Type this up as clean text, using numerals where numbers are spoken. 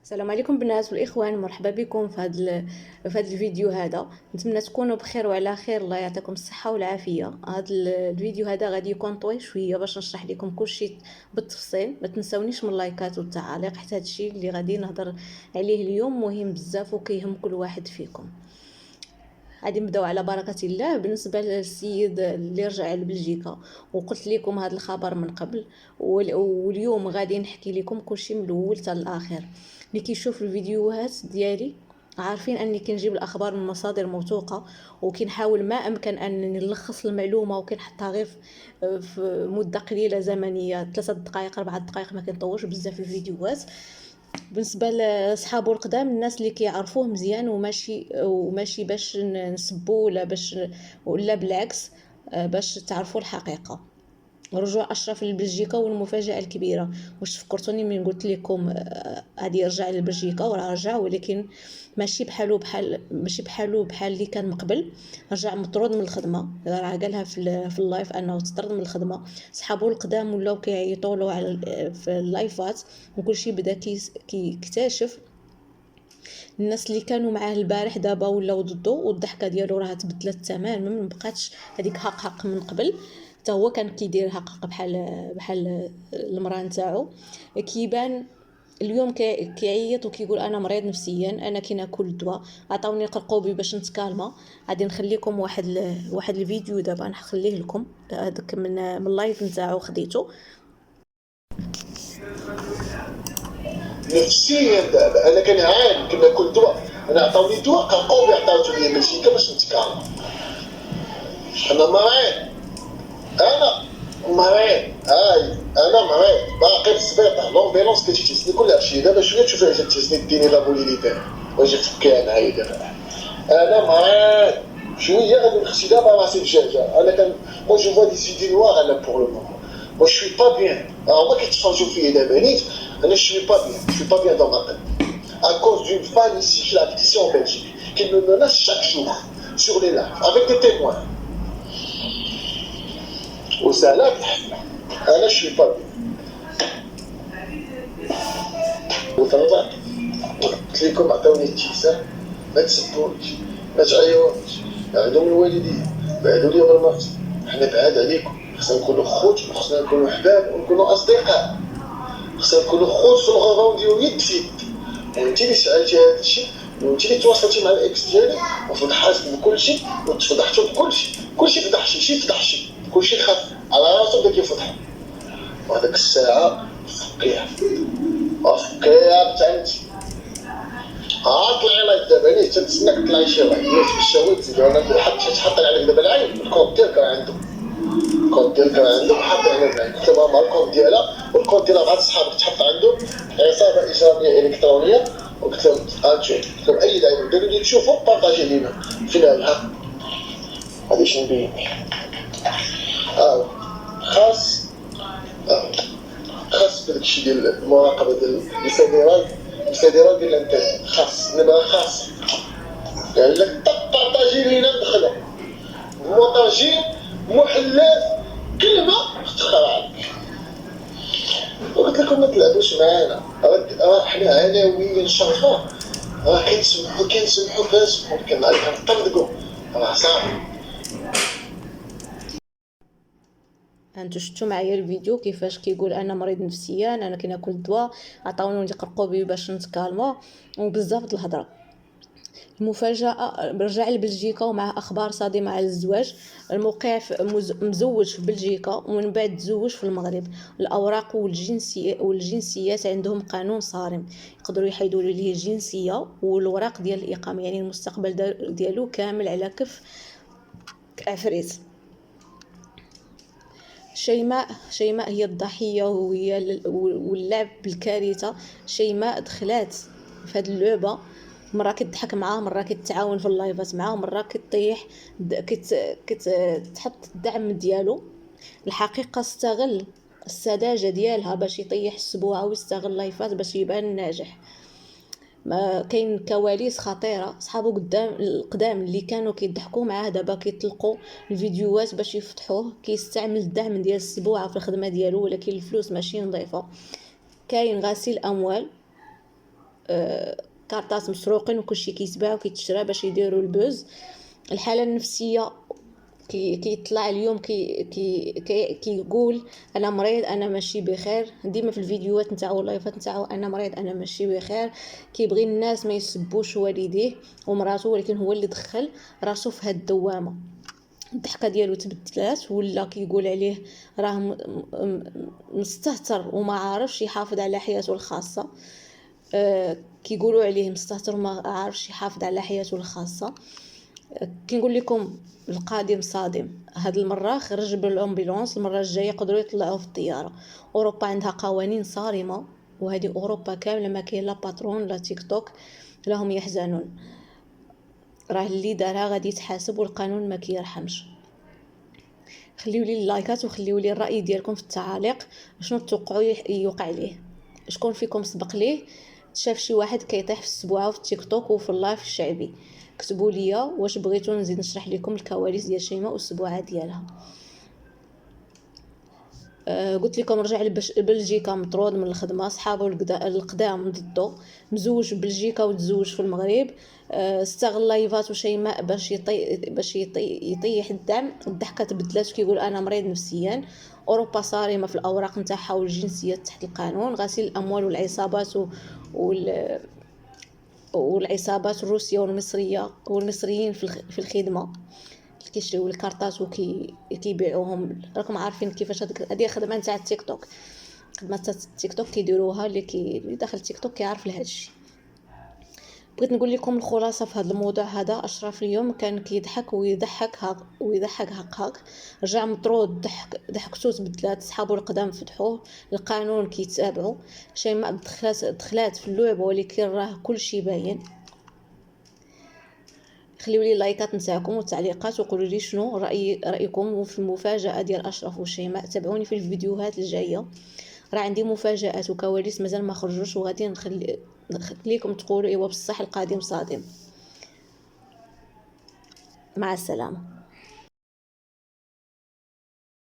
السلام عليكم بنات والاخوان، مرحبا بكم في هذا الفيديو. هذا نتمنى تكونوا بخير وعلى خير. الله يعطيكم الصحه والعافيه. هذا الفيديو هذا غادي يكون طويل شويه باش نشرح لكم كل شيء بالتفصيل. ما تنسونيش من اللايكات والتعاليق، حتى هذا الشيء اللي غادي نهضر عليه اليوم مهم بزاف وكيهم كل واحد فيكم. غادي نبداو على بركه الله. بالنسبه للسيد اللي رجع لبلجيكا وقلت لكم هذا الخبر من قبل، واليوم غادي نحكي لكم كل شيء من الاول حتى الاخر. اللي كيشوف الفيديوهات ديالي عارفين اني كنجيب الاخبار من مصادر موثوقه، وكنحاول ما امكن انني نلخص المعلومه وكنحطها غير في مده قليله زمنيه، 3 دقائق 4 دقائق، ما كنطولش بزاف الفيديوهات. بالنسبه لصحابو القدام، الناس اللي كيعرفوه مزيان، وماشي باش نسبو ولا بالعكس، باش تعرفوا الحقيقه. رجوع اشرف لبلجيكا والمفاجاه الكبيره. واش فكرتوني من قلت لكم غادي يرجع لبلجيكا؟ وراه رجع، ولكن ماشي بحالو بحال اللي كان من قبل. رجع مطرود من الخدمه، راه قالها في اللايف انه تطرد من الخدمه. صحابو القدام ولاو كيعيطوا له على في اللايفات، وكل شيء بدا كيكتشف. الناس اللي كانوا معاه البارح دابا ولاو ضده، والضحكه ديالو راه تبدلت تماما، ما بقاتش هذيك حق من قبل. حتى هو كان كيدير حق بحال المراه نتاعو. كيبان اليوم كيعيط وكيقول انا مريض نفسيا، انا كي ناكل الدواء عطاوني قرقوبي باش نتكالما. غادي نخليكم واحد الفيديو دابا نخليه لكم، هذاك من اللايف نتاعو خديته. نفسيا دابا انا كنعاني كناكل دواء. انا عطاوني دواء قرقوبي عطاوتو ليا ماشي باش نتكالما. انا مريض، انا مريض، انا مريض باقي في السبيطار. لومبيلونس كتجتسني كل شيء. دابا شويه تشوفها جتسني ديني لابوليليتير واجي تفكي معايا دابا. انا مريض شويه غادي نخشي دابا راسي دجاجه. انا كان مو جو فوا دي سيدي نوار انا بور لو مومون. مو شوي با بيان. هما كيتفرجوا فيا دابا نيت. انا شوي با بيان، شوي با بيان دون ما tête à cause d'une femme ici qui habite ici en Belgique qui me menace chaque jour sur les lives avec des témoins. وسالات انا شوي با بيان. وطلعت قلت لكم عطاوني التيسان، ما تسبونيش ما تعيرونيش، عندهم الوالدين بعدوا لي من مرتي. حنا بعاد عليكم، خصنا نكونوا خوت وخصنا نكونوا حباب ونكونوا اصدقاء. خصنا نكونوا خوت في الغرفه ونديروا يد في يد. وانت اللي سالتي هذا الشيء، وانت اللي تواصلتي مع الاكس ديالي وفضحات بكل شيء وتفضحتوا بكل شيء. كل شيء فضحتي، شي فضحتي، كل شيء خاف على راسو بدا كيفضح. وهذاك الساعه فكيها حتى انت. طلعي لايف دابا نيت تنتسناك تطلعي شي لايف في الشهوات. تزيد انا حط عليك دابا العين. الكونت ديالك راه عنده، الكونت ديالك راه عنده حط عليها العين. كتبها مع الكونت ديالها، والكونت ديالها مع صحابك تحط عنده عصابه اجراميه الكترونيه. وقلت لهم انتم اي لعيبه ديروا لي تشوفوا بارطاجي لينا فينا. هذه شنو نبين خاص خاص بداك الشيء ديال المراقبه ديال الفيدرال ديال الانترنت. خاص نبقى خاص قال لك بارطاجي لينا ندخلها مونتاجي محلات كلمه اختراع. وقلت لكم ما تلعبوش معانا، راه حنا عناوين شرفه، راه كنسمحوا كنسمحوا كنطردقوا، راه صافي. انتو شفتوا معايا الفيديو كيفاش كيقول انا مريض نفسيا، انا كناكل الدواء عطاوني ندير قرقوبي باش نتكالما، وبزاف د الهضره. المفاجاه رجع لبلجيكا ومع اخبار صادمه على الزواج. الموقع مزوج في بلجيكا ومن بعد تزوج في المغرب. الاوراق والجنسيات عندهم قانون صارم، يقدروا يحيدوا ليه الجنسيه والوراق ديال الاقامه، يعني المستقبل ديالو كامل على كف عفريت. شيماء هي الضحيه وهي واللعب بالكارثه. شيماء دخلات في هذه اللعبه، مره كتضحك معاه، مره كتعاون في اللايفات معاه، مره كطيح كتحط الدعم ديالو. الحقيقه استغل السذاجه ديالها باش يطيح السبوعه، ويستغل اللايفات باش يبان ناجح. ما كاين كواليس خطيره. صحابو القدام اللي كانوا كيضحكوا معاه دابا كيطلقوا الفيديوهات باش يفتحوه. كيستعمل الدعم ديال السبوعه في الخدمه ديالو، ولكن الفلوس ماشي نظيفه. كاين غسيل اموال. كارطات مسروقين وكلشي كيتباع وكيتشرى باش يديروا البوز. الحاله النفسيه كيطلع اليوم كيقول انا مريض، انا ماشي بخير، ديما في الفيديوهات نتاعو اللايفات نتاعو انا مريض، انا ماشي بخير. كيبغي الناس ما يسبوش والديه ومراته، ولكن هو اللي دخل راسو في هاد الدوامه. الضحكه ديالو تبدلات، ولا كيقول عليه راه مستهتر وما عارفش يحافظ على حياته الخاصه. كيقولوا عليه مستهتر وما عارفش يحافظ على حياته الخاصه. كنقول لكم القادم صادم. هاد المره خرج بالامبولانس، المره الجايه يقدروا يطلعوه في الطياره. اوروبا عندها قوانين صارمه، وهذه اوروبا كامله، ما كاين لا باترون لا تيك توك لهم يحزنون. راه اللي دارها غادي يتحاسب، والقانون ما كيرحمش. خليوا لي اللايكات وخليوا لي الراي ديالكم في التعاليق. شنو تتوقعوا يوقع ليه؟ شكون فيكم سبق ليه شاف شي واحد كيطيح في السبوعه في التيك توك وفي اللايف الشعبي؟ كتبوا لي واش بغيتوا نزيد نشرح لكم الكواليس ديال شيماء والسبوعه ديالها. قلت لكم رجع لبلجيكا مطرود من الخدمه، صحابو القدام ضده، مزوج بلجيكا وتزوج في المغرب. استغل لايفات وشيماء باش يطيح الدعم. الضحكه تبدلات وكيقول انا مريض نفسيا. اوروبا صارمه في الاوراق نتاعها والجنسيات تحت القانون. غسيل الاموال والعصابات والعصابات الروسيه والمصريين في الخدمه، كيشريو الكارطات وكيبيعوهم. راكم عارفين كيفاش هذه خدمه نتاع التيك توك. خدمه التيك توك كيديروها اللي داخل التيك توك كيعرف لهذا الشيء. بغيت نقول لكم الخلاصه في هذا الموضوع هذا. اشرف اليوم كان كيضحك ويضحك هكاك، رجع مطرود، ضحكته تبدلات، صحابو القدام فتحوه، القانون كيتابعوا. شيماء دخلات في اللعبه، ولكن راه كلشي باين. خليوا لي اللايكات نتاعكم والتعليقات، وقولوا لي شنو رايكم في المفاجاه ديال اشرف وشيماء. تابعوني في الفيديوهات الجايه، راه عندي مفاجات وكواليس مازال ما خرجوش، وغادي نخليكم تقولوا ايوا بصح القادم صادم. مع السلامه.